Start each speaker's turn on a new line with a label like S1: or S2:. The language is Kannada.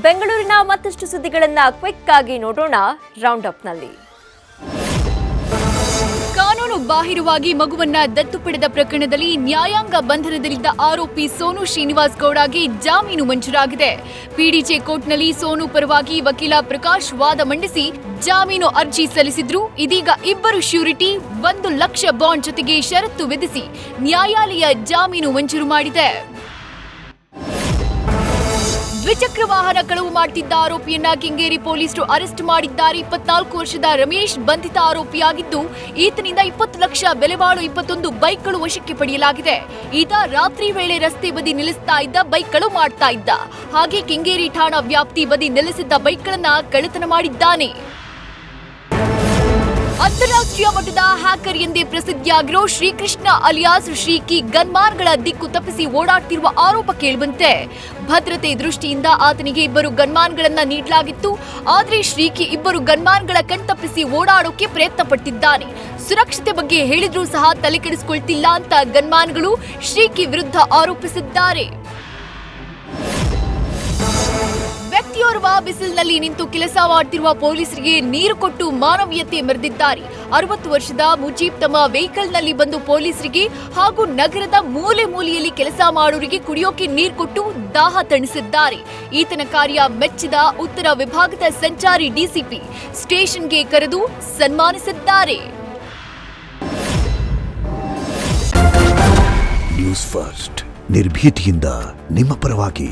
S1: ಬೆಂಗಳೂರಿನ ಮತ್ತಷ್ಟು ಸುದ್ದಿಗಳನ್ನು ಕ್ವಿಕ್ ಆಗಿ ನೋಡೋಣ ರೌಂಡ್ ಅಪ್ನಲ್ಲಿ.
S2: ಕಾನೂನು ಬಾಹಿರವಾಗಿ ಮಗುವನ್ನ ದತ್ತು ಪಡೆದ ಪ್ರಕರಣದಲ್ಲಿ ನ್ಯಾಯಾಂಗ ಬಂಧನದಲ್ಲಿದ್ದ ಆರೋಪಿ ಸೋನು ಶ್ರೀನಿವಾಸ್ ಗೌಡಗೆ ಜಾಮೀನು ಮಂಜೂರಾಗಿದೆ. ಪಿಡಿಜೆ ಕೋರ್ಟ್ನಲ್ಲಿ ಸೋನು ಪರವಾಗಿ ವಕೀಲ ಪ್ರಕಾಶ್ ವಾದ ಮಂಡಿಸಿ ಜಾಮೀನು ಅರ್ಜಿ ಸಲ್ಲಿಸಿದ್ರು. ಇದೀಗ ಇಬ್ಬರು ಶ್ಯೂರಿಟಿ 1 ಲಕ್ಷ ಬಾಂಡ್ ಜೊತೆಗೆ ಷರತ್ತು ವಿಧಿಸಿ ನ್ಯಾಯಾಲಯ ಜಾಮೀನು ಮಂಜೂರು ಮಾಡಿದೆ. ದ್ವಿಚಕ್ರ ವಾಹನ ಕಳವು ಮಾಡುತ್ತಿದ್ದ ಆರೋಪಿಯನ್ನ ಕೆಂಗೇರಿ ಪೊಲೀಸರು ಅರೆಸ್ಟ್ ಮಾಡಿದ್ದಾರೆ. 24 ವರ್ಷದ ರಮೇಶ್ ಬಂಧಿತ ಆರೋಪಿಯಾಗಿದ್ದು, ಈತನಿಂದ 20 ಲಕ್ಷ ಬೆಲೆ ಬಾಳುವ 21 ಬೈಕ್ಗಳು ವಶಕ್ಕೆ ಪಡೆಯಲಾಗಿದೆ. ಈತ ರಾತ್ರಿ ವೇಳೆ ರಸ್ತೆ ಬದಿ ನಿಲ್ಲಿಸ್ತಾ ಇದ್ದ ಬೈಕ್ ಕಳವು ಮಾಡ್ತಾ ಇದ್ದ. ಹಾಗೆ ಕೆಂಗೇರಿ ಠಾಣಾ ವ್ಯಾಪ್ತಿ ಬದಿ ನಿಲ್ಲಿಸಿದ್ದ ಬೈಕ್ಗಳನ್ನ ಕಳ್ಳತನ ಮಾಡಿದ್ದಾನೆ. ಅಂತಾರಾಷ್ಟ್ರೀಯ ಮಟ್ಟದ ಹ್ಯಾಕರ್ ಎಂದೇ ಪ್ರಸಿದ್ಧಿಯಾಗಿರೋ ಶ್ರೀಕೃಷ್ಣ ಅಲಿಯಾಸ್ ಶ್ರೀಕಿ ಗನ್ಮಾನ್ಗಳ ದಿಕ್ಕು ತಪ್ಪಿಸಿ ಓಡಾಡ್ತಿರುವ ಆರೋಪ ಕೇಳಿಬಂತೆ. ಭದ್ರತೆ ದೃಷ್ಟಿಯಿಂದ ಆತನಿಗೆ 2 ಗನ್ಮಾನ್ಗಳನ್ನ ನೀಡಲಾಗಿತ್ತು. ಆದ್ರೆ ಶ್ರೀಕಿ 2 ಗನ್ಮಾನ್ಗಳ ಕಣ್ತಪ್ಪಿಸಿ ಓಡಾಡೋಕೆ ಪ್ರಯತ್ನ ಪಟ್ಟಿದ್ದಾನೆ. ಸುರಕ್ಷತೆ ಬಗ್ಗೆ ಹೇಳಿದ್ರೂ ಸಹ ತಲೆ ಕೆಡಿಸಿಕೊಳ್ತಿಲ್ಲ ಅಂತ ಗನ್ಮಾನ್ಗಳು ಶ್ರೀಕಿ ವಿರುದ್ಧ ಆರೋಪಿಸಿದ್ದಾರೆ. ವ್ಯಕ್ತಿಯೋರ್ವ ಬಿಸಿಲಿನಲ್ಲಿ ನಿಂತು ಕೆಲಸ ಮಾಡುತ್ತಿರುವ ಪೊಲೀಸರಿಗೆ ನೀರು ಕೊಟ್ಟು ಮಾನವೀಯತೆ ಮೆರೆದಿದ್ದಾರೆ. 60 ವರ್ಷದ ಮುಜೀಬ್ ತಮ್ಮ ವೆಹಿಕಲ್ನಲ್ಲಿ ಬಂದು ಪೊಲೀಸರಿಗೆ ಹಾಗೂ ನಗರದ ಮೂಲೆ ಮೂಲೆಯಲ್ಲಿ ಕೆಲಸ ಮಾಡೋರಿಗೆ ಕುಡಿಯೋಕೆ ನೀರು ಕೊಟ್ಟು ದಾಹ ತಣಿಸಿದ್ದಾರೆ. ಈತನ ಕಾರ್ಯ ಮೆಚ್ಚಿದ ಉತ್ತರ ವಿಭಾಗದ ಸಂಚಾರಿ ಡಿಸಿಪಿ ಸ್ಟೇಷನ್ಗೆ ಕರೆದು ಸನ್ಮಾನಿಸಿದ್ದಾರೆ.
S3: ನ್ಯೂಸ್ ಫಸ್ಟ್ ನಿರ್ಭೀತಿಯಿಂದ ನಿಮ್ಮ ಪರವಾಗಿ.